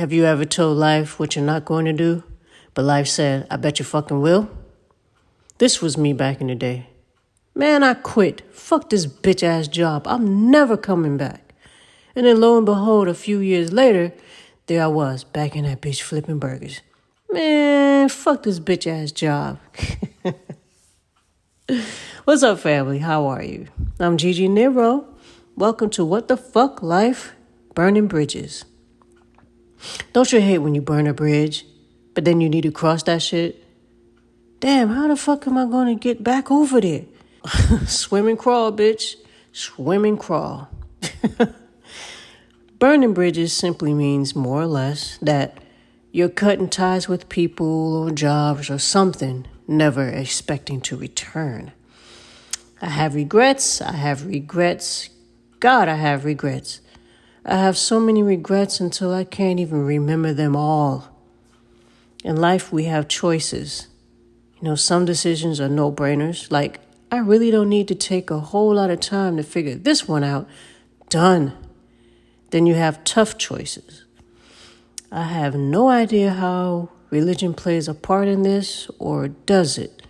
Have you ever told life what you're not going to do, but life said, I bet you fucking will? This was me back in the day. Man, I quit. Fuck this bitch-ass job. I'm never coming back. And then lo and behold, a few years later, there I was, back in that bitch flipping burgers. Man, fuck this bitch-ass job. What's up, family? How are you? I'm Gigi Nero. Welcome to What the Fuck Life? Burning Bridges. Don't you hate when you burn a bridge, but then you need to cross that shit? Damn, how the fuck am I going to get back over there? Swim and crawl, bitch. Swim and crawl. Burning bridges simply means more or less that you're cutting ties with people or jobs or something, never expecting to return. I have regrets. God, I have regrets. I have so many regrets until I can't even remember them all. In life, we have choices. Some decisions are no-brainers, like I really don't need to take a whole lot of time to figure this one out. Done. Then you have tough choices. I have no idea how religion plays a part in this, or does it?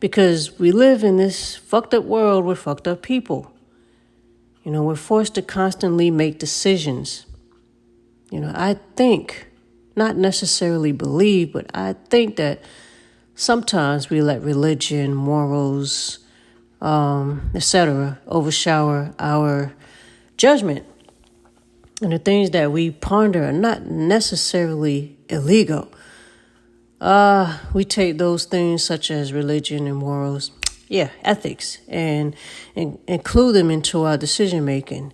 Because we live in this fucked up world with fucked up people. We're forced to constantly make decisions. I think, not necessarily believe, but I think that sometimes we let religion, morals, etc. overshadow our judgment. And the things that we ponder are not necessarily illegal. We take those things such as religion and morals, ethics, and include them into our decision making.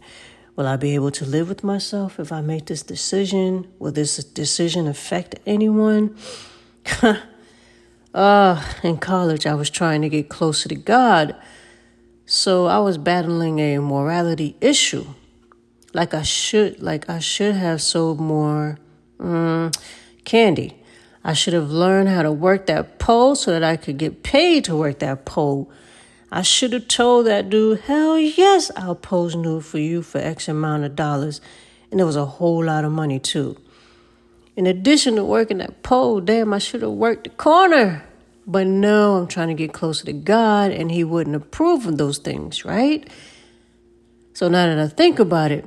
Will I be able to live with myself if I make this decision? Will this decision affect anyone? In college, I was trying to get closer to God, so I was battling a morality issue. Like I should have sold more candy. I should have learned how to work that pole so that I could get paid to work that pole. I should have told that dude, hell yes, I'll pose nude for you for X amount of dollars. And it was a whole lot of money too. In addition to working that pole, damn, I should have worked the corner. But no, I'm trying to get closer to God, and he wouldn't approve of those things, right? So now that I think about it,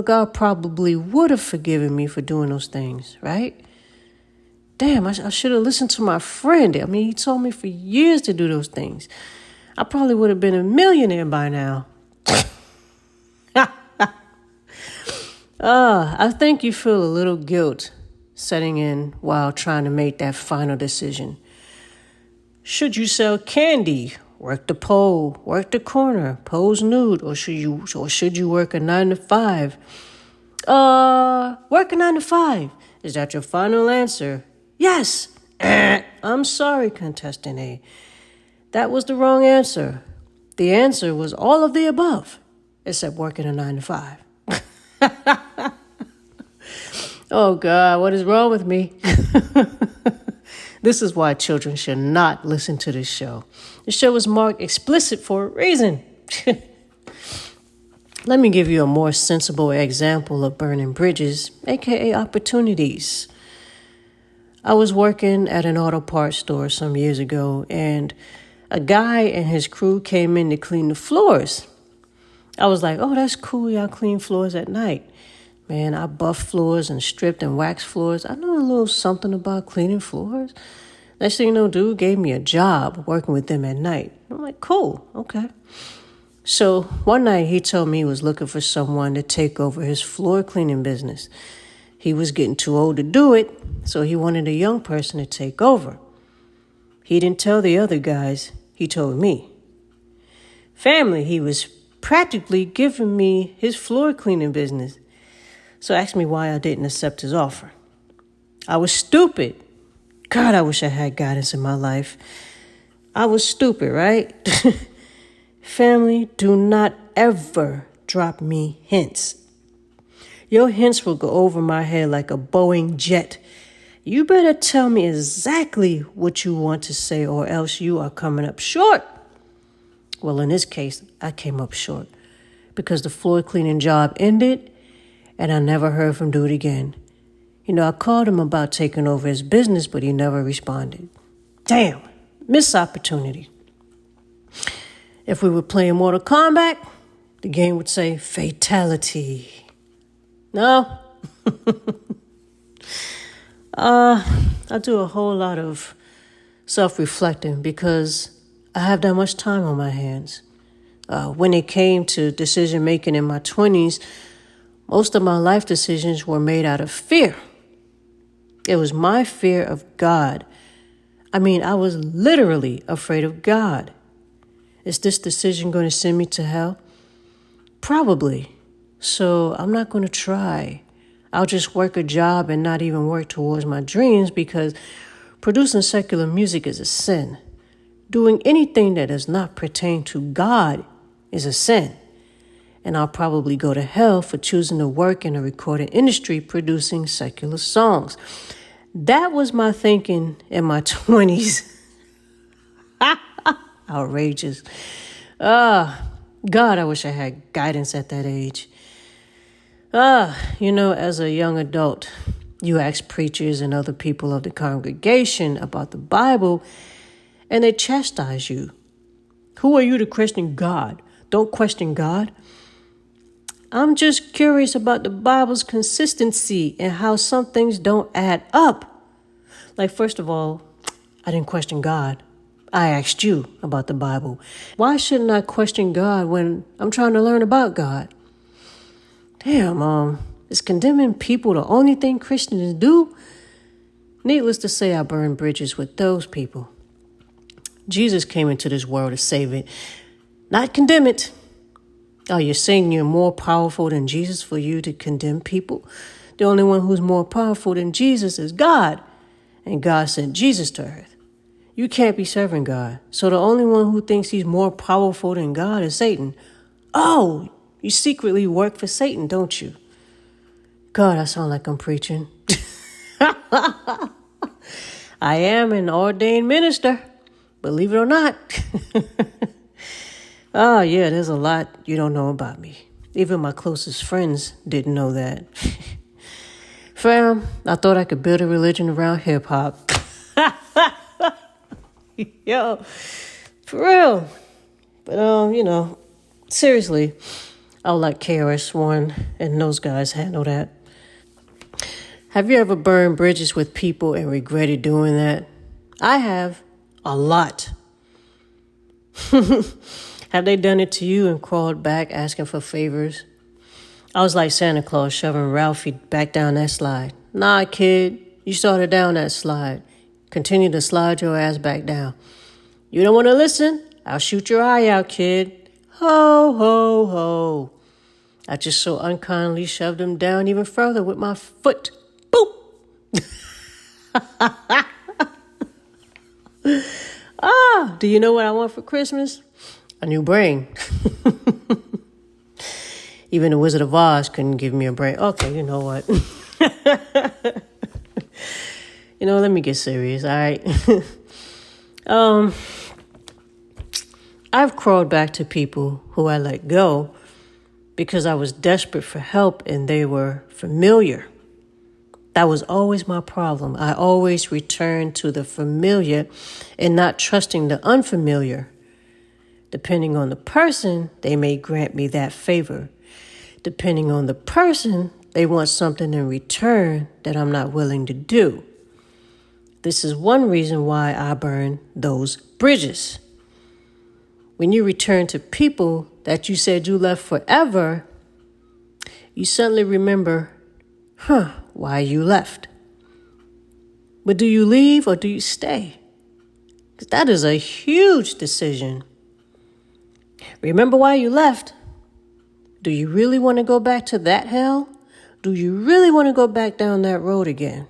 God probably would have forgiven me for doing those things, right? Damn, I should have listened to my friend. He told me for years to do those things. I probably would have been a millionaire by now. I think you feel a little guilt setting in while trying to make that final decision. Should you sell candy, work the pole, work the corner, pose nude, or should you work a 9 to 5? Work a 9 to 5. Is that your final answer? Yes. I'm sorry, contestant A. That was the wrong answer. The answer was all of the above, except working a 9 to 5. Oh, God, what is wrong with me? This is why children should not listen to this show. The show is marked explicit for a reason. Let me give you a more sensible example of burning bridges, aka opportunities. I was working at an auto parts store some years ago, and a guy and his crew came in to clean the floors. I was like, oh, that's cool. Y'all clean floors at night. Man, I buff floors and stripped and waxed floors. I know a little something about cleaning floors. Next thing you know, dude gave me a job working with them at night. I'm like, cool, okay. So one night he told me he was looking for someone to take over his floor cleaning business. He was getting too old to do it, so he wanted a young person to take over. He didn't tell the other guys, he told me. Family, he was practically giving me his floor cleaning business. So asked me why I didn't accept his offer. I was stupid. God, I wish I had guidance in my life. I was stupid, right? Family, do not ever drop me hints. Your hints will go over my head like a Boeing jet. You better tell me exactly what you want to say, or else you are coming up short. Well, in this case, I came up short because the floor cleaning job ended and I never heard from dude again. I called him about taking over his business, but he never responded. Damn, missed opportunity. If we were playing Mortal Kombat, the game would say fatality. No? I do a whole lot of self-reflecting because I have that much time on my hands. When it came to decision making in my 20s, most of my life decisions were made out of fear. It was my fear of God. I was literally afraid of God. Is this decision going to send me to hell? Probably. So I'm not going to try. I'll just work a job and not even work towards my dreams because producing secular music is a sin. Doing anything that does not pertain to God is a sin. And I'll probably go to hell for choosing to work in the recording industry producing secular songs. That was my thinking in my 20s. Outrageous. God, I wish I had guidance at that age. As a young adult, you ask preachers and other people of the congregation about the Bible, and they chastise you. Who are you to question God? Don't question God. I'm just curious about the Bible's consistency and how some things don't add up. Like, first of all, I didn't question God. I asked you about the Bible. Why shouldn't I question God when I'm trying to learn about God? Damn, is condemning people the only thing Christians do? Needless to say, I burn bridges with those people. Jesus came into this world to save it, not condemn it. Oh, you're saying you're more powerful than Jesus for you to condemn people? The only one who's more powerful than Jesus is God, and God sent Jesus to earth. You can't be serving God, so the only one who thinks he's more powerful than God is Satan. Oh, you secretly work for Satan, don't you? God, I sound like I'm preaching. I am an ordained minister, believe it or not. Oh, yeah, there's a lot you don't know about me. Even my closest friends didn't know that. Fam, I thought I could build a religion around hip-hop. Yo, for real. But, seriously, I'll let KRS-One and those guys handle that. Have you ever burned bridges with people and regretted doing that? I have. A lot. Have they done it to you and crawled back asking for favors? I was like Santa Claus shoving Ralphie back down that slide. Nah, kid, you started down that slide. Continue to slide your ass back down. You don't want to listen? I'll shoot your eye out, kid. Ho, ho, ho. I just so unkindly shoved him down even further with my foot. Boop! Do you know what I want for Christmas? A new brain. Even the Wizard of Oz couldn't give me a brain. Okay, you know what? Let me get serious, all right? I've crawled back to people who I let go because I was desperate for help and they were familiar. That was always my problem. I always returned to the familiar and not trusting the unfamiliar. Depending on the person, they may grant me that favor. Depending on the person, they want something in return that I'm not willing to do. This is one reason why I burn those bridges. When you return to people that you said you left forever, you suddenly remember, why you left. But do you leave or do you stay? Because that is a huge decision. Remember why you left. Do you really want to go back to that hell? Do you really want to go back down that road again?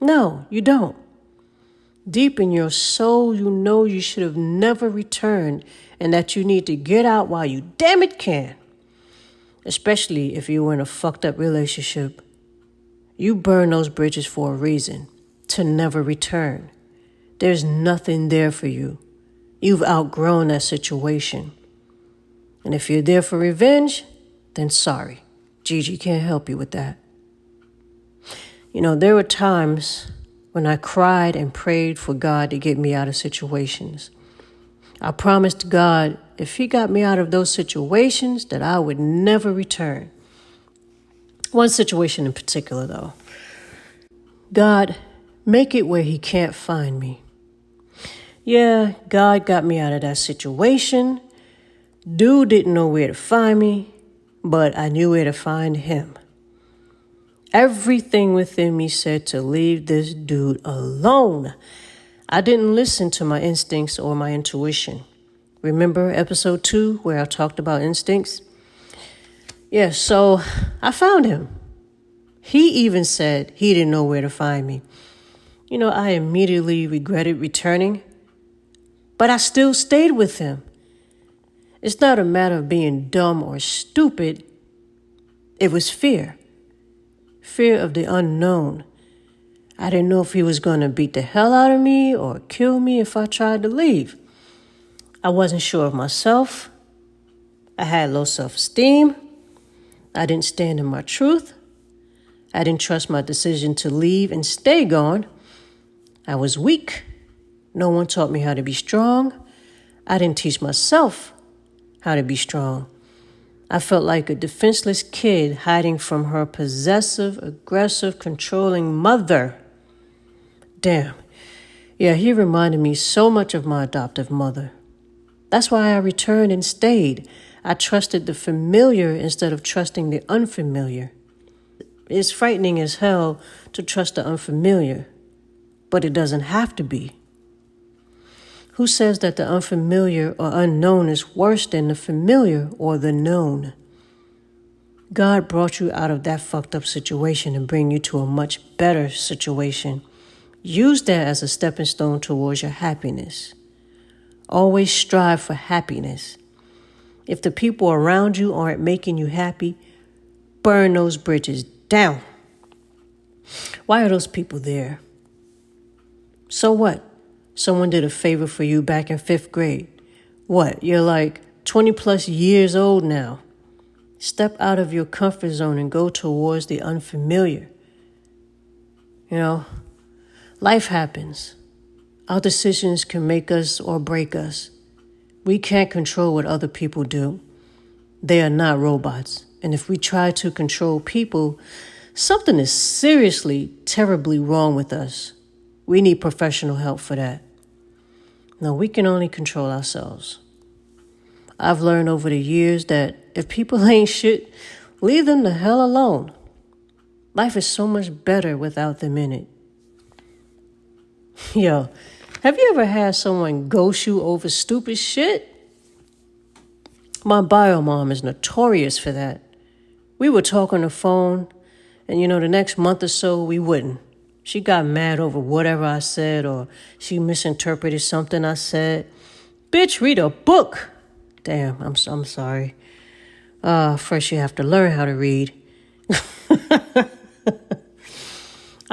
No, you don't. Deep in your soul, you know you should have never returned and that you need to get out while you damn it can. Especially if you were in a fucked up relationship. You burn those bridges for a reason, to never return. There's nothing there for you. You've outgrown that situation. And if you're there for revenge, then sorry. Gigi can't help you with that. There were times when I cried and prayed for God to get me out of situations. I promised God if He got me out of those situations that I would never return. One situation in particular, though. God, make it where He can't find me. Yeah, God got me out of that situation. Dude didn't know where to find me, but I knew where to find Him. Everything within me said to leave this dude alone. I didn't listen to my instincts or my intuition. Remember episode 2 where I talked about instincts? Yeah, so I found him. He even said he didn't know where to find me. I immediately regretted returning, but I still stayed with him. It's not a matter of being dumb or stupid. It was fear. Fear of the unknown. I didn't know if he was going to beat the hell out of me or kill me if I tried to leave. I wasn't sure of myself. I had low self-esteem. I didn't stand in my truth. I didn't trust my decision to leave and stay gone. I was weak. No one taught me how to be strong. I didn't teach myself how to be strong. I felt like a defenseless kid hiding from her possessive, aggressive, controlling mother. Damn. Yeah, he reminded me so much of my adoptive mother. That's why I returned and stayed. I trusted the familiar instead of trusting the unfamiliar. It's frightening as hell to trust the unfamiliar, but it doesn't have to be. Who says that the unfamiliar or unknown is worse than the familiar or the known? God brought you out of that fucked up situation and bring you to a much better situation. Use that as a stepping stone towards your happiness. Always strive for happiness. If the people around you aren't making you happy, burn those bridges down. Why are those people there? So what? Someone did a favor for you back in 5th grade. What? You're like 20 plus years old now. Step out of your comfort zone and go towards the unfamiliar. Life happens. Our decisions can make us or break us. We can't control what other people do. They are not robots. And if we try to control people, something is seriously, terribly wrong with us. We need professional help for that. No, we can only control ourselves. I've learned over the years that if people ain't shit, leave them the hell alone. Life is so much better without them in it. Yo, have you ever had someone ghost you over stupid shit? My bio mom is notorious for that. We would talk on the phone, and the next month or so, we wouldn't. She got mad over whatever I said, or she misinterpreted something I said. Bitch, read a book. Damn, I'm sorry. First you have to learn how to read.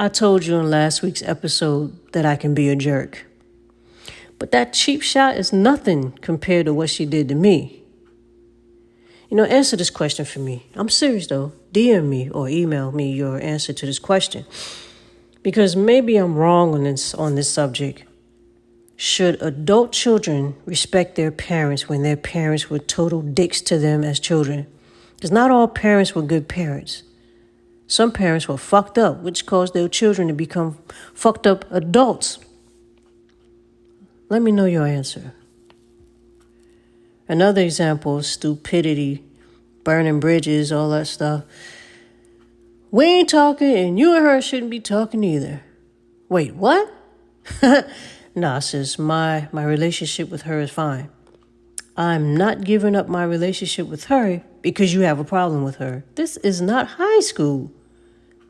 I told you in last week's episode that I can be a jerk. But that cheap shot is nothing compared to what she did to me. Answer this question for me. I'm serious though. DM me or email me your answer to this question. Because maybe I'm wrong on this subject. Should adult children respect their parents when their parents were total dicks to them as children? Because not all parents were good parents. Some parents were fucked up, which caused their children to become fucked up adults. Let me know your answer. Another example is stupidity, burning bridges, all that stuff. We ain't talking, and you and her shouldn't be talking either. Wait, what? Nah, sis, my relationship with her is fine. I'm not giving up my relationship with her because you have a problem with her. This is not high school.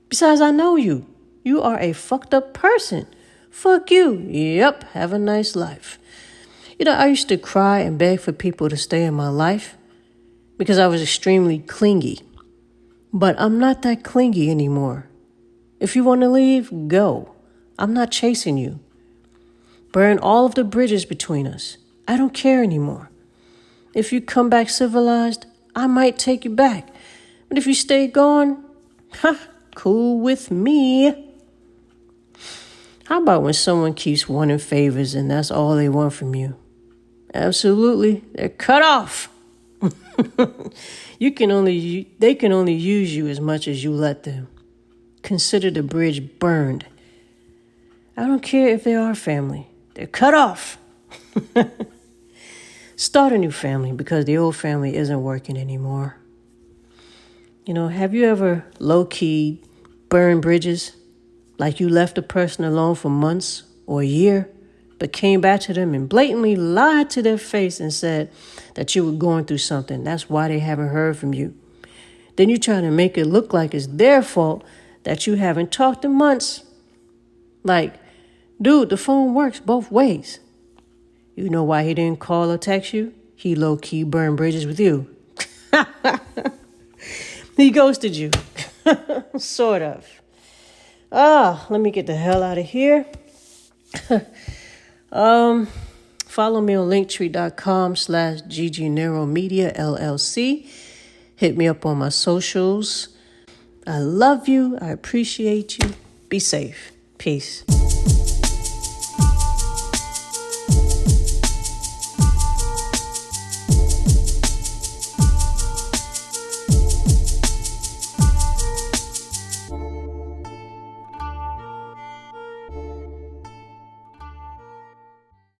Besides, I know you. You are a fucked up person. Fuck you. Yep, have a nice life. I used to cry and beg for people to stay in my life because I was extremely clingy. But I'm not that clingy anymore. If you want to leave, go. I'm not chasing you. Burn all of the bridges between us. I don't care anymore. If you come back civilized, I might take you back. But if you stay gone, Cool with me. How about when someone keeps wanting favors and that's all they want from you? Absolutely. They're cut off. They can only use you as much as you let them. Consider the bridge burned. I don't care if they are family. They're cut off. Start a new family because the old family isn't working anymore. Have you ever low-key burned bridges? Like you left a person alone for months or a year, but came back to them and blatantly lied to their face and said that you were going through something. That's why they haven't heard from you. Then you try to make it look like it's their fault that you haven't talked in months. Like, dude, the phone works both ways. You know why he didn't call or text you? He low-key burned bridges with you. He ghosted you. Sort of. Let me get the hell out of here. Follow me on linktree.com/GGNeuroMedia LLC. Hit me up on my socials. I love you. I appreciate you. Be safe. Peace.